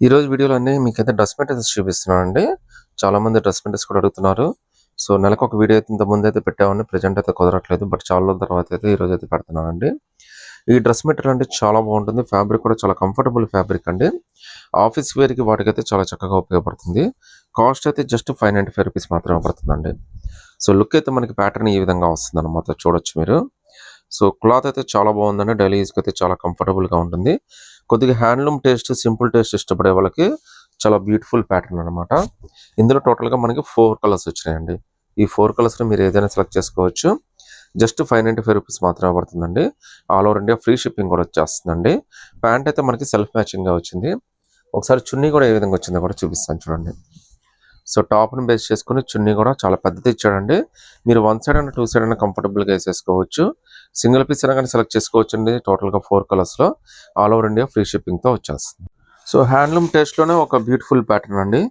ఈరోజు వీడియోలో అన్నీ మీకైతే డ్రెస్ మెటీరియల్స్ చూపిస్తున్నానండి. చాలామంది డ్రెస్ మెటీరియల్స్ కూడా అడుగుతున్నారు. సో నెలకు ఒక వీడియో అయితే ఇంత ముందు అయితే పెట్టామండి. ప్రెజెంట్ అయితే కుదరట్లేదు. బట్ చాలా రోజుల తర్వాత అయితే ఈరోజు అయితే పెడుతున్నానండి. ఈ డ్రెస్ మెటీరియల్ అంటే చాలా బాగుంటుంది. ఫ్యాబ్రిక్ కూడా చాలా కంఫర్టబుల్ ఫ్యాబ్రిక్ అండి. ఆఫీస్ వేర్కి వాటికైతే చాలా చక్కగా ఉపయోగపడుతుంది. కాస్ట్ అయితే జస్ట్ 595 రూపీస్ మాత్రమే పడుతుందండి. సో లుక్ అయితే మనకి ప్యాటర్న్ ఈ విధంగా వస్తుంది అనమాట, చూడొచ్చు మీరు. సో క్లాత్ అయితే చాలా బాగుందండి. డైలీ యూస్కి అయితే చాలా కంఫర్టబుల్గా ఉంటుంది. కొద్దిగా హ్యాండ్లూమ్ టేస్ట్, సింపుల్ టేస్ట్ ఇష్టపడే వాళ్ళకి చాలా బ్యూటిఫుల్ ప్యాటర్న్ అనమాట. ఇందులో టోటల్గా మనకి 4 కలర్స్ వచ్చినాయండి. ఈ 4 కలర్స్లో మీరు ఏదైనా సెలెక్ట్ చేసుకోవచ్చు. జస్ట్ 595 రూపీస్ మాత్రమే పడుతుందండి. All over India free shipping కూడా వచ్చేస్తుందండి. ప్యాంట్ అయితే మనకి సెల్ఫ్ మ్యాచింగ్గా వచ్చింది. ఒకసారి చున్నీ కూడా ఏ విధంగా వచ్చిందో కూడా చూపిస్తాను చూడండి. సో టాప్ని బేస్ చేసుకుని చున్నీ కూడా చాలా పెద్దది ఇచ్చాడండి. మీరు 1 సైడ్ అయినా 2 సైడ్ అయినా కంఫర్టబుల్గా వేసేసుకోవచ్చు. సింగిల్ పీస్ అయినా కానీ సెలెక్ట్ చేసుకోవచ్చు అండి. టోటల్గా 4 కలర్స్లో ఆల్ ఓవర్ ఇండియా ఫ్రీ షిప్పింగ్తో వచ్చేస్తుంది. సో హ్యాండ్లూమ్ టేస్ట్లోనే ఒక బ్యూటిఫుల్ ప్యాటర్న్ అండి.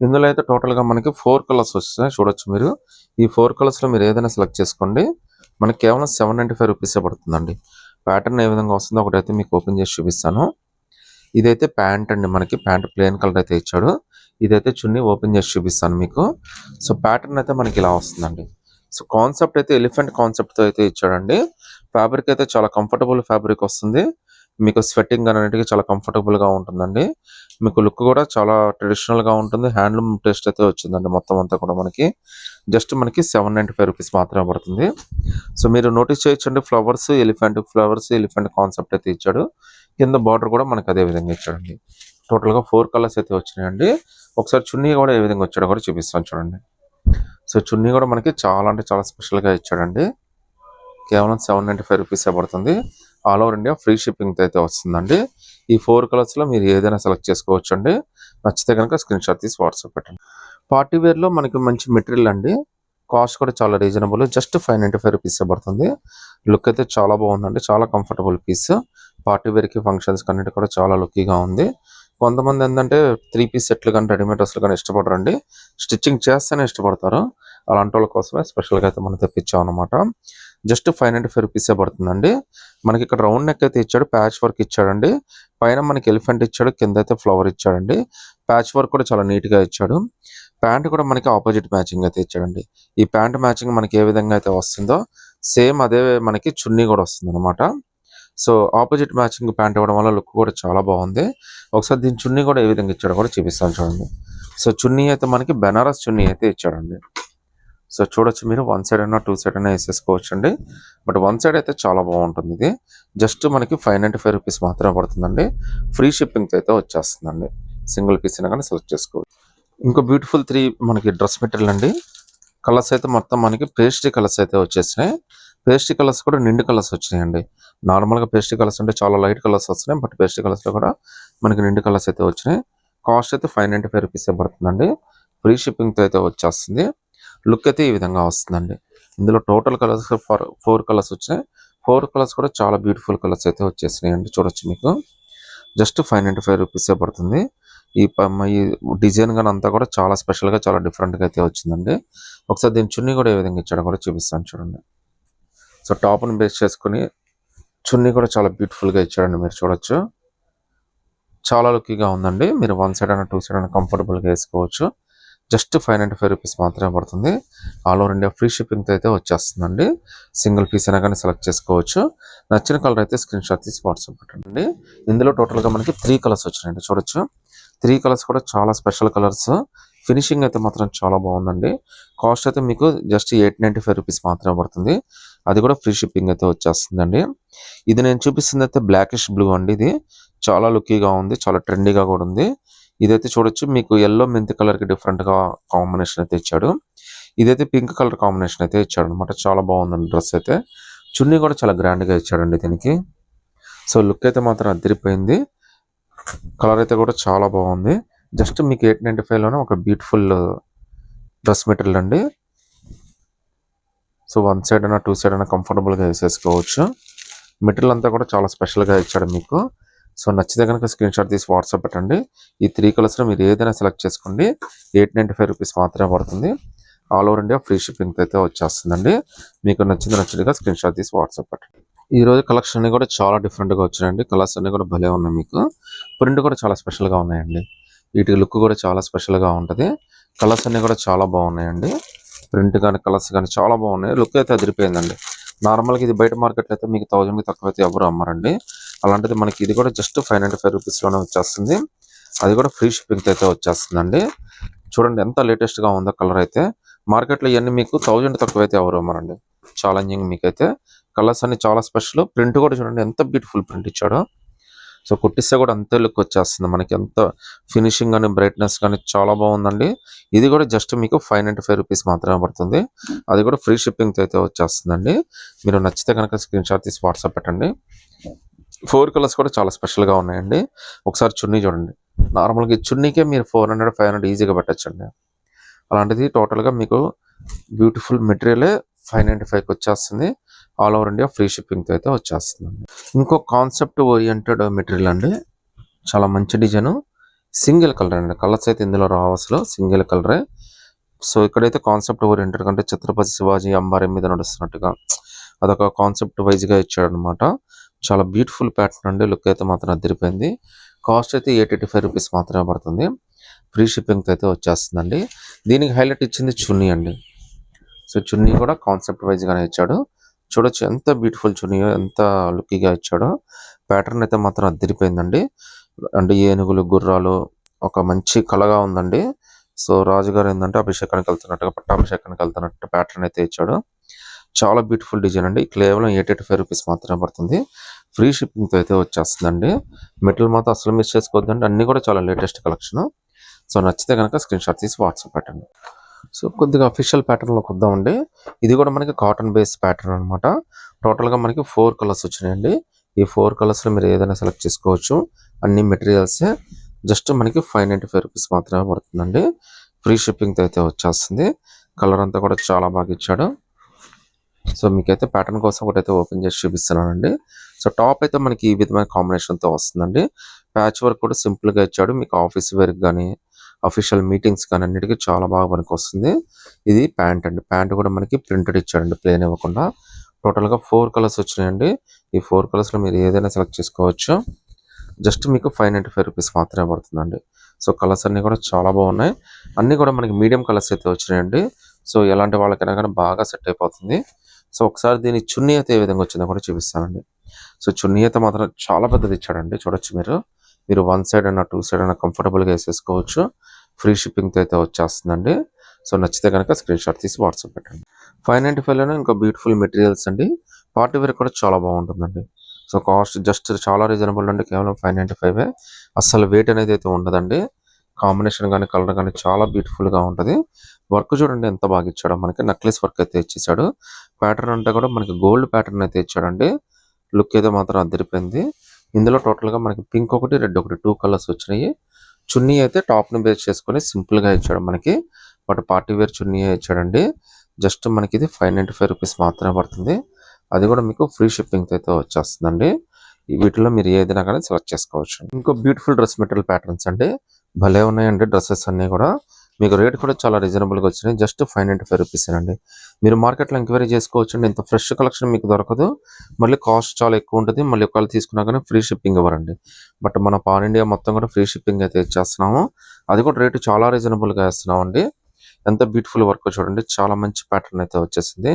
ఇందులో అయితే టోటల్గా మనకి 4 కలర్స్ వస్తాయి, చూడొచ్చు మీరు. ఈ 4 కలర్స్లో మీరు ఏదైనా సెలెక్ట్ చేసుకోండి. మనకి కేవలం 795 రూపీసే పడుతుందండి. ప్యాటర్న్ ఏ విధంగా వస్తుందో ఒకటైతే మీకు ఓపెన్ చేసి చూపిస్తాను. ఇదైతే ప్యాంట్ అండి. మనకి ప్యాంట్ ప్లెయిన్ కలర్ అయితే ఇచ్చాడు. ఇదైతే చున్నీ ఓపెన్ చేసి చూపిస్తాను మీకు. సో ప్యాటర్న్ అయితే మనకి ఇలా వస్తుందండి. సో కాన్సెప్ట్ అయితే ఎలిఫెంట్ కాన్సెప్ట్తో అయితే ఇచ్చాడండి. ఫ్యాబ్రిక్ అయితే చాలా కంఫర్టబుల్ ఫ్యాబ్రిక్ వస్తుంది. మీకు స్వెట్టింగ్ అనేటివి చాలా కంఫర్టబుల్గా ఉంటుందండి. మీకు లుక్ కూడా చాలా ట్రెడిషనల్గా ఉంటుంది. హ్యాండ్లూమ్ టేస్ట్ అయితే వచ్చిందండి. మొత్తం అంతా కూడా మనకి జస్ట్ మనకి 795 రూపీస్ మాత్రమే పడుతుంది. సో మీరు నోటీస్ చేయొచ్చండి, ఫ్లవర్స్ ఎలిఫెంట్ కాన్సెప్ట్ అయితే ఇచ్చాడు. కింద బార్డర్ కూడా మనకి అదే విధంగా ఇచ్చాడండి. టోటల్గా 4 కలర్స్ అయితే వచ్చినాయండి. ఒకసారి చున్నీ కూడా ఏ విధంగా వచ్చాడో కూడా చూపిస్తాను చూడండి. సో చున్నీ కూడా మనకి చాలా అంటే చాలా స్పెషల్గా ఇచ్చాడండి. కేవలం 795 రూపీసే పడుతుంది. ఆల్ ఓవర్ ఇండియా ఫ్రీ షిప్పింగ్తో అయితే వస్తుందండి. ఈ 4 కలర్స్లో మీరు ఏదైనా సెలెక్ట్ చేసుకోవచ్చు అండి. నచ్చితే కనుక స్క్రీన్ షాట్ తీసి వాట్సాప్ పెట్టండి. పార్టీ వేర్లో మనకి మంచి మెటీరియల్ అండి. కాస్ట్ కూడా చాలా రీజనబుల్. జస్ట్ 595 రూపీసే పడుతుంది. లుక్ అయితే చాలా బాగుందండి. చాలా కంఫర్టబుల్ పీస్. పార్టీ వేర్కి ఫంక్షన్స్కి అన్నిటి కూడా చాలా లుక్కీగా ఉంది. కొంతమంది ఏంటంటే 3 పీస్ సెట్లు కానీ రెడీమేడ్ డ్రెస్లు కానీ ఇష్టపడరండి. స్టిచ్చింగ్ చేస్తేనే ఇష్టపడతారు. అలాంటి వాళ్ళ కోసమే స్పెషల్గా అయితే మనం తెప్పించాం అనమాట. జస్ట్ 595 రూపీసే పడుతుందండి. మనకి ఇక్కడ రౌండ్ నెక్ అయితే ఇచ్చాడు. ప్యాచ్ వర్క్ ఇచ్చాడండి. పైన మనకి ఎలిఫెంట్ ఇచ్చాడు, కింద అయితే ఫ్లవర్ ఇచ్చాడండి. ప్యాచ్ వర్క్ కూడా చాలా నీట్గా ఇచ్చాడు. ప్యాంట్ కూడా మనకి ఆపోజిట్ మ్యాచింగ్ అయితే ఇచ్చాడండి. ఈ ప్యాంట్ మ్యాచింగ్ మనకి ఏ విధంగా అయితే వస్తుందో సేమ్ అదే మనకి చున్నీ కూడా వస్తుంది అనమాట. సో ఆపోజిట్ మ్యాచింగ్ ప్యాంట్ ఇవ్వడం వల్ల లుక్ కూడా చాలా బాగుంది. ఒకసారి దీని చున్నీ కూడా ఏ విధంగా ఇచ్చాడో కూడా చూపిస్తాను చూడండి. సో చున్నీ అయితే మనకి బెనారస్ చున్నీ అయితే ఇచ్చాడండి. సో చూడొచ్చు మీరు, 1 సైడ్ అయినా 2 సైడ్ అయినా వేసేసుకోవచ్చు అండి. బట్ 1 సైడ్ అయితే చాలా బాగుంటుంది. ఇది జస్ట్ మనకి 595 రూపీస్ మాత్రమే పడుతుందండి. ఫ్రీ షిప్పింగ్తో అయితే వచ్చేస్తుందండి. సింగిల్ పీస్ అయినా కానీ సెలెక్ట్ చేసుకోవచ్చు. ఇంకో బ్యూటిఫుల్ 3 మనకి డ్రెస్ మెటీరియల్ అండి. కలర్స్ అయితే మొత్తం మనకి పేస్ట్రీ కలర్స్ అయితే వచ్చేసినాయి. పేస్ట్రీ కలర్స్ కూడా నిండు కలర్స్ వచ్చినాయండి. నార్మల్గా పేస్ట్రీ కలర్స్ అంటే చాలా లైట్ కలర్స్ వస్తున్నాయి. బట్ పేస్ట్రీ కలర్స్లో కూడా మనకి నిండు కలర్స్ అయితే వచ్చినాయి. కాస్ట్ అయితే 595 రూపీసే పడుతుందండి. ఫ్రీ షిప్పింగ్తో అయితే వచ్చేస్తుంది. లుక్ అయితే ఈ విధంగా వస్తుందండి. ఇందులో టోటల్ కలర్స్ 4 కలర్స్ వచ్చినాయి. 4 కలర్స్ కూడా చాలా బ్యూటిఫుల్ కలర్స్ అయితే వచ్చేసినాయి అండి. చూడొచ్చు మీకు. జస్ట్ 595 రూపీసే పడుతుంది. ఈ డిజైన్ కానీ అంతా కూడా చాలా స్పెషల్గా చాలా డిఫరెంట్గా అయితే వచ్చిందండి. ఒకసారి దీని చున్నీ కూడా ఏ విధంగా ఇచ్చాడో కూడా చూపిస్తాను చూడండి. సో టాప్ని బేస్ చేసుకుని చున్నీ కూడా చాలా బ్యూటిఫుల్గా ఇచ్చాడండి. మీరు చూడొచ్చు, చాలా లుక్కీగా ఉందండి. మీరు 1 సైడ్ అయినా 2 సైడ్ అయినా కంఫర్టబుల్గా వేసుకోవచ్చు. జస్ట్ 595 రూపీస్ మాత్రమే పడుతుంది. ఆల్ ఓవర్ ఇండియా ఫ్రీ షిప్పింగ్తో అయితే వచ్చేస్తుందండి. సింగిల్ పీస్ అయినా కానీ సెలెక్ట్ చేసుకోవచ్చు. నచ్చిన కలర్ అయితే స్క్రీన్ షాట్ తీసి వాట్సాప్ పెట్టండి. ఇందులో టోటల్గా మనకి 3 కలర్స్ వచ్చినాయండి. చూడొచ్చు, 3 కలర్స్ కూడా చాలా స్పెషల్ కలర్స్. ఫినిషింగ్ అయితే మాత్రం చాలా బాగుందండి. కాస్ట్ అయితే మీకు జస్ట్ 895 రూపీస్ మాత్రమే పడుతుంది. అది కూడా ఫ్రీ షిప్పింగ్ అయితే వచ్చేస్తుందండి. ఇది నేను చూపిస్తుంది అయితే బ్లాకిష్ బ్లూ అండి. ఇది చాలా లుక్కీగా ఉంది, చాలా ట్రెండీగా కూడా ఉంది. ఇదైతే చూడొచ్చు మీకు ఎల్లో మెంతి కలర్కి డిఫరెంట్గా కాంబినేషన్ అయితే ఇచ్చాడు. ఇదైతే పింక్ కలర్ కాంబినేషన్ అయితే ఇచ్చాడు అనమాట. చాలా బాగుందండి డ్రెస్ అయితే. చున్నీ కూడా చాలా గ్రాండ్గా ఇచ్చాడండి దీనికి. సో లుక్ అయితే మాత్రం అదిరిపోయింది. కలర్ అయితే కూడా చాలా బాగుంది. జస్ట్ మీకు 895లోనే ఒక బ్యూటిఫుల్ డ్రెస్ మెటీరియల్ అండి. సో 1 సైడ్ అయినా 2 సైడ్ అయినా కంఫర్టబుల్గా వేసేసుకోవచ్చు. మెటీరియల్ అంతా కూడా చాలా స్పెషల్గా ఇచ్చాడు మీకు. సో నచ్చితే కనుక స్క్రీన్ షాట్ తీసి వాట్సాప్ పెట్టండి. ఈ 3 కలర్స్లో మీరు ఏదైనా సెలెక్ట్ చేసుకోండి. 895 రూపీస్ మాత్రమే పడుతుంది. ఆల్ ఓవర్ ఇండియా ఫ్రీ షిప్పింగ్తో అయితే వచ్చేస్తుందండి. మీకు నచ్చినట్టుగా స్క్రీన్ షాట్ తీసి వాట్సాప్ పెట్టండి. ఈ రోజు కలెక్షన్ అన్ని కూడా చాలా డిఫరెంట్గా వచ్చినాయండి. కలర్స్ అన్ని కూడా భలే ఉన్నాయి. మీకు ప్రింట్ కూడా చాలా స్పెషల్గా ఉన్నాయండి. వీటి లుక్ కూడా చాలా స్పెషల్గా ఉంటుంది. కలర్స్ అన్ని కూడా చాలా బాగున్నాయండి. ప్రింట్ కానీ కలర్స్ కానీ చాలా బాగున్నాయి. లుక్ అయితే అదిరిపోయిందండి. నార్మల్గా ఇది బయట మార్కెట్లో అయితే మీకు 1000కి తక్కువ అయితే ఎవరు అమ్మరండి. అలాంటిది మనకి ఇది కూడా జస్ట్ 595 రూపీస్లోనే వచ్చేస్తుంది. అది కూడా ఫ్రీ షిప్పింగ్ అయితే వచ్చేస్తుందండి. చూడండి ఎంత లేటెస్ట్గా ఉందో కలర్ అయితే. మార్కెట్లో ఇవన్నీ మీకు 1000 తక్కువ అయితే ఎవరు అమ్మరండి. ఛాలెంజింగ్ మీకైతే. కలర్స్ అన్ని చాలా స్పెషల్. ప్రింట్ కూడా చూడండి ఎంత బ్యూటిఫుల్ ప్రింట్ ఇచ్చాడో. సో కుట్టిస్తే కూడా అంతే లుక్ వచ్చేస్తుంది. మనకి ఎంత ఫినిషింగ్ కానీ బ్రైట్నెస్ కానీ చాలా బాగుందండి. ఇది కూడా జస్ట్ మీకు 595 రూపీస్ మాత్రమే పడుతుంది. అది కూడా ఫ్రీ షిప్పింగ్తో అయితే వచ్చేస్తుందండి. మీరు నచ్చితే కనుక స్క్రీన్ షాట్ తీసి వాట్సాప్ పెట్టండి. 4 కలర్స్ కూడా చాలా స్పెషల్గా ఉన్నాయండి. ఒకసారి చున్నీ చూడండి. నార్మల్గా ఈ చున్నీకే మీరు 400, 500 ఈజీగా పెట్టచ్చండి. అలాంటిది టోటల్గా మీకు బ్యూటిఫుల్ మెటీరియలే 595కి వచ్చేస్తుంది. ఆల్ ఓవర్ ఇండియా ఫ్రీ షిప్పింగ్తో అయితే వచ్చేస్తుందండి. ఇంకో కాన్సెప్ట్ ఓరియంటెడ్ మెటీరియల్ అండి. చాలా మంచి డిజైన్. సింగిల్ కలర్ అండి. కలర్స్ అయితే ఇందులో రావు అసలు. సింగిల్ కలరే. సో ఇక్కడైతే కాన్సెప్ట్ ఓరియంటెడ్ అంటే ఛత్రపతి శివాజీ అంబారీ మీద నడుస్తున్నట్టుగా అదొక కాన్సెప్ట్ వైజ్గా ఇచ్చాడు అనమాట. చాలా బ్యూటిఫుల్ ప్యాటర్న్ అండి. లుక్ అయితే మాత్రం అదిరిపోయింది. కాస్ట్ అయితే 885 రూపీస్ మాత్రమే పడుతుంది. ఫ్రీ షిప్పింగ్తో అయితే వచ్చేస్తుందండి. దీనికి హైలైట్ ఇచ్చింది చున్నీ అండి. సో చున్నీ కూడా కాన్సెప్ట్ వైజ్గానే ఇచ్చాడు. చూడొచ్చు ఎంత బ్యూటిఫుల్ చున్నీయో, ఎంత లుక్కీగా ఇచ్చాడో. ప్యాటర్న్ అయితే మాత్రం అదిరిపోయిందండి. అంటే ఏనుగులు, గుర్రాలు ఒక మంచి కళగా ఉందండి. సో రాజుగారు ఏంటంటే అభిషేకానికి వెళ్తున్నట్టుగా, పట్టాభిషేకానికి వెళ్తున్నట్టు ప్యాటర్న్ అయితే ఇచ్చాడు. చాలా బ్యూటిఫుల్ డిజైన్ అండి. కేవలం 885 రూపీస్ మాత్రమే పడుతుంది. ఫ్రీ షిప్పింగ్తో అయితే వచ్చేస్తుందండి. మెటీరియల్ మాత్రం అసలు మిస్ చేసుకోవద్దండి. అన్నీ కూడా చాలా లేటెస్ట్ కలెక్షన్. సో నచ్చితే కనుక స్క్రీన్ షాట్ తీసి వాట్సాప్ పెట్టండి. సో కొద్దిగా అఫీషియల్ ప్యాటర్న్లోకి వద్దామండి. ఇది కూడా మనకి కాటన్ బేస్ ప్యాటర్న్ అనమాట. టోటల్గా మనకి 4 కలర్స్ వచ్చినాయండి. ఈ 4 కలర్స్లో మీరు ఏదైనా సెలెక్ట్ చేసుకోవచ్చు. అన్ని మెటీరియల్సే. జస్ట్ మనకి 595 రూపీస్ మాత్రమే పడుతుందండి. ఫ్రీ షిప్పింగ్తో అయితే వచ్చేస్తుంది. కలర్ అంతా కూడా చాలా బాగా ఇచ్చాడు. సో మీకైతే ప్యాటర్న్ కోసం ఒకటైతే ఓపెన్ చేసి చూపిస్తున్నానండి. సో టాప్ అయితే మనకి ఈ విధమైన కాంబినేషన్తో వస్తుందండి. ప్యాచ్ వర్క్ కూడా సింపుల్గా ఇచ్చాడు. మీకు ఆఫీస్ వేర్కి కానీ అఫీషియల్ మీటింగ్స్ కానీ అన్నిటికీ చాలా బాగా పనికి వస్తుంది. ఇది ప్యాంట్ అండి. ప్యాంట్ కూడా మనకి ప్రింటెడ్ ఇచ్చాడండి, ప్లేన్ ఇవ్వకుండా. టోటల్గా 4 కలర్స్ వచ్చినాయండి. ఈ 4 కలర్స్లో మీరు ఏదైనా సెలెక్ట్ చేసుకోవచ్చు. జస్ట్ మీకు 595 రూపీస్ మాత్రమే పడుతుందండి. సో కలర్స్ అన్నీ కూడా చాలా బాగున్నాయి. అన్నీ కూడా మనకి మీడియం కలర్స్ అయితే వచ్చినాయండి. సో ఎలాంటి వాళ్ళకైనా కానీ బాగా సెట్ అయిపోతుంది. సో ఒకసారి దీని చున్నీ అయితే ఏ విధంగా వచ్చిందో కూడా చూపిస్తానండి. సో చున్నీ అయితే మాత్రం చాలా పెద్దది ఇచ్చాడండి. చూడొచ్చు మీరు 1 సైడ్ అయినా 2 సైడ్ అయినా కంఫర్టబుల్గా వేసేసుకోవచ్చు. ఫ్రీ షిప్పింగ్తో అయితే వచ్చేస్తుందండి. సో నచ్చితే కనుక స్క్రీన్ షాట్ తీసి వాట్సాప్ పెట్టండి. 595లోనే ఇంకా బ్యూటిఫుల్ మెటీరియల్స్ అండి. పార్టీ వేర్ కూడా చాలా బాగుంటుందండి. సో కాస్ట్ జస్ట్ చాలా రీజనబుల్ అండి. కేవలం 595. అస్సలు వెయిట్ అనేది అయితే ఉండదండి. కాంబినేషన్ కానీ కలర్ కానీ చాలా బ్యూటిఫుల్గా ఉంటుంది. వర్క్ చూడండి ఎంత బాగా ఇచ్చాడో. మనకి నెక్లెస్ వర్క్ అయితే ఇచ్చేసాడు. ప్యాటర్న్ అంటే కూడా మనకి గోల్డ్ ప్యాటర్న్ అయితే ఇచ్చాడండి. లుక్ అయితే మాత్రం అదిరిపోయింది. ఇందులో టోటల్గా మనకి పింక్ ఒకటి, రెడ్ ఒకటి 2 కలర్స్ వచ్చినాయి. చున్నీ అయితే టాప్ని బేస్ చేసుకొని సింపుల్గా ఇచ్చాడు మనకి. బట్ పార్టీ వేర్ చున్నీ ఇచ్చాడండి. జస్ట్ మనకి ఇది 595 రూపీస్ మాత్రమే పడుతుంది. అది కూడా మీకు ఫ్రీ షిప్పింగ్తో అయితే వచ్చేస్తుందండి. వీటిలో మీరు ఏదైనా కానీ సెలెక్ట్ చేసుకోవచ్చు. ఇంకో బ్యూటిఫుల్ డ్రెస్ మెటీరియల్ ప్యాటర్న్స్ అండి. భలే ఉన్నాయండి డ్రెస్సెస్ అన్నీ కూడా. మీకు రేట్ కూడా చాలా రీజనబుల్గా వచ్చినాయి. జస్ట్ 595 రూపీస్ అండి. మీరు మార్కెట్లో ఎంక్వైరీ చేసుకోవచ్చు అండి. ఇంత ఫ్రెష్ కలెక్షన్ మీకు దొరకదు. మళ్ళీ కాస్ట్ చాలా ఎక్కువ ఉంటుంది. మళ్ళీ ఒకవేళ తీసుకున్నా కానీ ఫ్రీ షిప్పింగ్ ఇవ్వరండి. బట్ మన పాన్ ఇండియా మొత్తం కూడా ఫ్రీ షిప్పింగ్ అయితే ఇచ్చేస్తున్నాము. అది కూడా రేటు చాలా రీజనబుల్గా వేస్తున్నాం అండి. ఎంత బ్యూటిఫుల్ వర్క్ చూడండి. చాలా మంచి ప్యాటర్న్ అయితే వచ్చేసింది.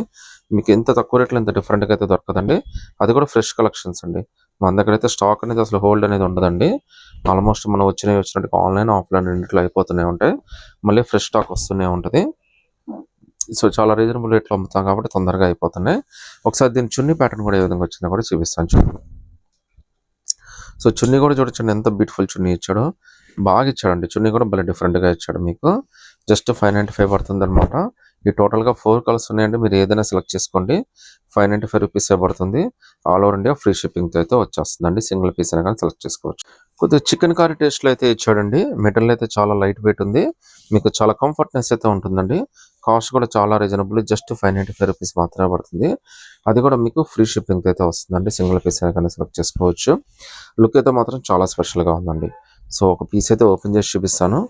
మీకు ఎంత తక్కువ రేట్లో ఎంత డిఫరెంట్గా అయితే దొరకదండి. అది కూడా ఫ్రెష్ కలెక్షన్స్ అండి. మన దగ్గర అయితే స్టాక్ అనేది అసలు హోల్డ్ అనేది ఉండదండి. ఆల్మోస్ట్ మనం వచ్చినట్టుగా ఆన్లైన్, ఆఫ్లైన్ రెండిట్లో అయిపోతూనే ఉంటాయి. మళ్ళీ ఫ్రెష్ స్టాక్ వస్తూనే ఉంటుంది. సో చాలా రీజనబుల్ రేట్లో అమ్ముతాం కాబట్టి తొందరగా అయిపోతున్నాయి. ఒకసారి దీని చున్నీ ప్యాటర్న్ కూడా ఏ విధంగా వచ్చిందో కూడా చూపిస్తాను చూడండి. సో చున్నీ కూడా చూడొచ్చండి ఎంత బ్యూటిఫుల్ చున్నీ ఇచ్చాడో. బాగా ఇచ్చాడండి. చున్నీ కూడా భలే డిఫరెంట్గా ఇచ్చాడు. మీకు జస్ట్ 595 పడుతుంది అనమాట. ఈ టోటల్గా 4 కలర్స్ ఉన్నాయండి. మీరు ఏదైనా సెలెక్ట్ చేసుకోండి. 595 రూపీసే పడుతుంది. ఆల్ ఓవర్ ఇండియా ఫ్రీ షిప్పింగ్తో అయితే వచ్చేస్తుందండి. సింగిల్ పీస్ అయినా కానీ సెలెక్ట్ చేసుకోవచ్చు. కొద్దిగా చికెన్ కర్రీ టేస్ట్లో అయితే ఇచ్చాడండి. మెటీరియల్ అయితే చాలా లైట్ వెయిట్ ఉంది. మీకు చాలా కంఫర్ట్నెస్ అయితే ఉంటుందండి. కాస్ట్ కూడా చాలా రీజనబుల్. జస్ట్ 595 రూపీస్ మాత్రమే పడుతుంది. అది కూడా మీకు ఫ్రీ షిప్పింగ్తో అయితే వస్తుందండి. సింగిల్ పీస్ అయినా కానీ సెలెక్ట్ చేసుకోవచ్చు. లుక్ అయితే మాత్రం చాలా స్పెషల్గా ఉందండి. సో ఒక పీస్ అయితే ఓపెన్ చేసి చూపిస్తాను.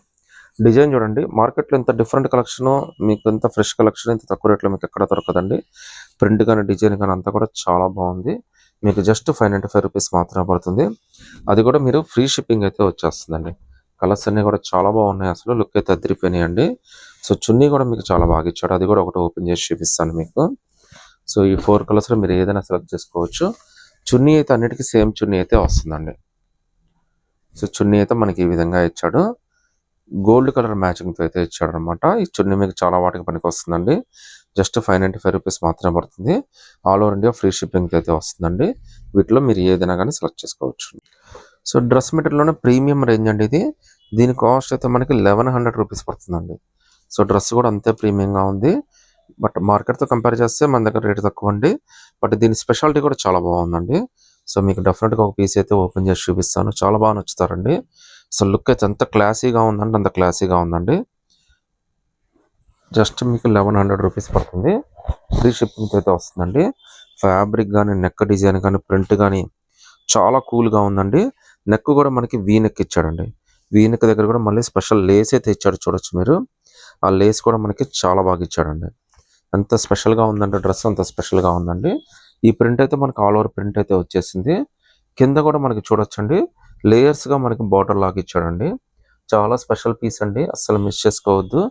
డిజైన్ చూడండి. మార్కెట్లో ఇంత డిఫరెంట్ కలెక్షన్, మీకు ఇంత ఫ్రెష్ కలెక్షన్ ఇంత తక్కువ రేట్లో మీకు ఎక్కడ దొరకదండి. ప్రింట్ కానీ డిజైన్ కానీ అంతా కూడా చాలా బాగుంది. మీకు జస్ట్ 595 రూపీస్ మాత్రమే పడుతుంది. అది కూడా మీరు ఫ్రీ షిప్పింగ్ అయితే వచ్చేస్తుందండి. కలర్స్ అన్నీ కూడా చాలా బాగున్నాయి, అసలు లుక్ అయితే అదిరిపోయినాయండి. సో చున్నీ కూడా మీకు చాలా బాగా ఇచ్చాడు, అది కూడా ఒకటి ఓపెన్ చేసి చూపిస్తాను మీకు. సో ఈ 4 కలర్స్లో మీరు ఏదైనా సెలెక్ట్ చేసుకోవచ్చు. చున్నీ అయితే అన్నిటికీ సేమ్ చున్నీ అయితే వస్తుందండి. సో చున్నీ అయితే మనకి ఈ విధంగా ఇచ్చాడు, గోల్డ్ కలర్ మ్యాచింగ్తో అయితే ఇచ్చాడు అనమాట. ఈ చున్నీ మీకు చాలా వాటికి పనికి వస్తుందండి. జస్ట్ 595 రూపీస్ మాత్రమే పడుతుంది. All over India free shipping అయితే వస్తుందండి. వీటిలో మీరు ఏదైనా కానీ సెలెక్ట్ చేసుకోవచ్చు. సో డ్రెస్ మెటీరియల్లోనే ప్రీమియం రేంజ్ అండి ఇది. దీని కాస్ట్ అయితే మనకి 1100 రూపీస్ పడుతుందండి. సో డ్రెస్ కూడా అంతే ప్రీమియంగా ఉంది. బట్ మార్కెట్తో కంపేర్ చేస్తే మన దగ్గర రేటు తక్కువ అండి. బట్ దీని స్పెషాలిటీ కూడా చాలా బాగుందండి. సో మీకు డెఫినెట్గా ఒక పీస్ అయితే ఓపెన్ చేసి చూపిస్తాను, చాలా బాగా నచ్చుతారండి. సో లుక్ అయితే ఎంత క్లాసీగా ఉందండి, అంత క్లాసీగా ఉందండి. జస్ట్ మీకు 1100 రూపీస్ పడుతుంది. ఫ్రీ షిప్పింగ్ అయితే వస్తుందండి. ఫ్యాబ్రిక్ కానీ, నెక్ డిజైన్ కానీ, ప్రింట్ కానీ చాలా కూల్గా ఉందండి. నెక్ కూడా మనకి వీ నెక్ ఇచ్చాడండి. వీ నెక్ దగ్గర కూడా మళ్ళీ స్పెషల్ లేస్ అయితే ఇచ్చాడు, చూడొచ్చు మీరు. ఆ లేస్ కూడా మనకి చాలా బాగా ఇచ్చాడండి. ఎంత స్పెషల్గా ఉందంటే డ్రెస్ అంత స్పెషల్గా ఉందండి. ఈ ప్రింట్ అయితే మనకి ఆల్ ఓవర్ ప్రింట్ అయితే వచ్చేసింది. కింద కూడా మనకి చూడొచ్చండి, లేయర్స్గా మనకి బార్డర్ లాగా ఇచ్చాడండి. చాలా స్పెషల్ పీస్ అండి, అస్సలు మిస్ చేసుకోవద్దు.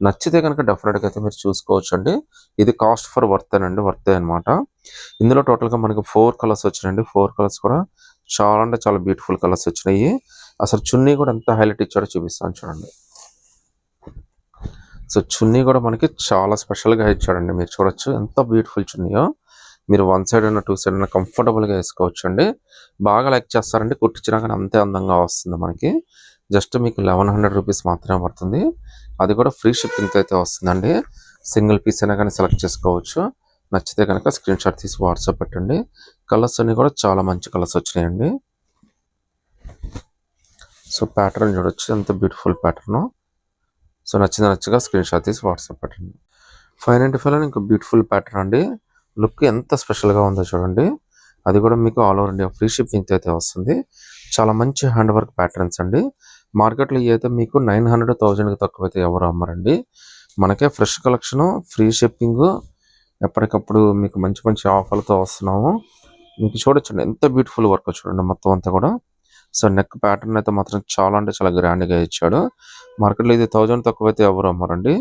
నచ్చితే కనుక డెఫినెట్గా అయితే మీరు చూసుకోవచ్చు అండి. ఇది కాస్ట్ ఫర్ వర్త్ అండి, వర్తే అనమాట. ఇందులో టోటల్గా మనకి 4 కలర్స్ వచ్చినాయండి. 4 కలర్స్ కూడా చాలా అంటే చాలా బ్యూటిఫుల్ కలర్స్ వచ్చినాయి. అసలు చున్నీ కూడా ఎంత హైలైట్ ఇచ్చాడో చూపిస్తాను చూడండి. సో చున్నీ కూడా మనకి చాలా స్పెషల్గా ఇచ్చాడండి, మీరు చూడొచ్చు ఎంత బ్యూటిఫుల్ చున్నీయో. మీరు 1 సైడ్ అయినా 2 సైడ్ అయినా కంఫర్టబుల్గా వేసుకోవచ్చు అండి. బాగా లైక్ చేస్తారండి, కుట్టించినా కానీ అంతే అందంగా వస్తుంది మనకి. జస్ట్ మీకు 1100 రూపీస్ మాత్రమే పడుతుంది. అది కూడా ఫ్రీ షిప్పింగ్తో అయితే వస్తుందండి. సింగిల్ పీస్ అయినా కానీ సెలెక్ట్ చేసుకోవచ్చు. నచ్చితే కనుక స్క్రీన్ షాట్ తీసి వాట్సాప్ పెట్టండి. కలర్స్ అన్నీ కూడా చాలా మంచి కలర్స్ వచ్చినాయండి. సో ప్యాటర్న్ చూడొచ్చు, ఎంత బ్యూటిఫుల్ ప్యాటర్ను. సో నచ్చిగా స్క్రీన్ షాట్ తీసి వాట్సాప్ పెట్టండి. 595లో ఇంకో బ్యూటిఫుల్ ప్యాటర్న్ అండి. లుక్ ఎంత స్పెషల్గా ఉందో చూడండి. అది కూడా మీకు all over India free shipping అయితే వస్తుంది. చాలా మంచి హ్యాండ్ వర్క్ ప్యాటర్న్స్ అండి. మార్కెట్లో ఇవి అయితే మీకు 900, 1000కి తక్కువ అయితే ఎవరు అమ్మరండి. మనకే ఫ్రెష్ కలెక్షను, ఫ్రీ షిప్పింగ్, ఎప్పటికప్పుడు మీకు మంచి మంచి ఆఫర్లతో వస్తున్నాము. మీకు చూడొచ్చండి ఎంత బ్యూటిఫుల్ వర్క్ చూడండి మొత్తం అంతా కూడా. సో నెక్ ప్యాటర్న్ అయితే మాత్రం చాలా అంటే చాలా గ్రాండ్గా ఇచ్చాడు. మార్కెట్లో ఇది 1000 తక్కువ అయితే ఎవరు అమ్మరండి.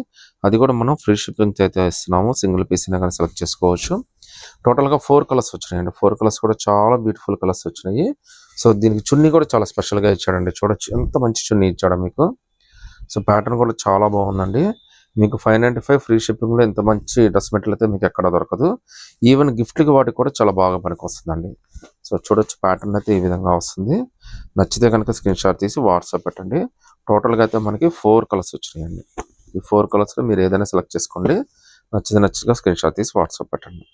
అది కూడా మనం ఫ్రీ షిప్పింగ్ అయితే ఇస్తున్నాము. సింగిల్ పీస్ అయినా కానీ సెలెక్ట్ చేసుకోవచ్చు. టోటల్గా 4 కలర్స్ వచ్చినాయండి. 4 కలర్స్ కూడా చాలా బ్యూటిఫుల్ కలర్స్ వచ్చినాయి. సో దీనికి చున్నీ కూడా చాలా స్పెషల్గా ఇచ్చాడండి. చూడొచ్చు ఎంత మంచి చున్నీ ఇచ్చాడో మీకు. సో ప్యాటర్న్ కూడా చాలా బాగుందండి. మీకు 595 ఫ్రీ షిప్పింగ్లో ఇంత మంచి డ్రెస్ మెటీరియల్ అయితే మీకు ఎక్కడ దొరకదు. ఈవెన్ గిఫ్ట్కి వాటికి కూడా చాలా బాగా పనికి వస్తుందండి. సో చూడొచ్చు ప్యాటర్న్ అయితే ఈ విధంగా వస్తుంది. నచ్చితే కనుక స్క్రీన్ షాట్ తీసి వాట్సాప్ పెట్టండి. టోటల్గా అయితే మనకి 4 కలర్స్ వచ్చినాయండి. ఈ 4 కలర్స్లో మీరు ఏదైనా సెలెక్ట్ చేసుకోండి. నచ్చితే స్క్రీన్ షాట్ తీసి వాట్సాప్ పెట్టండి.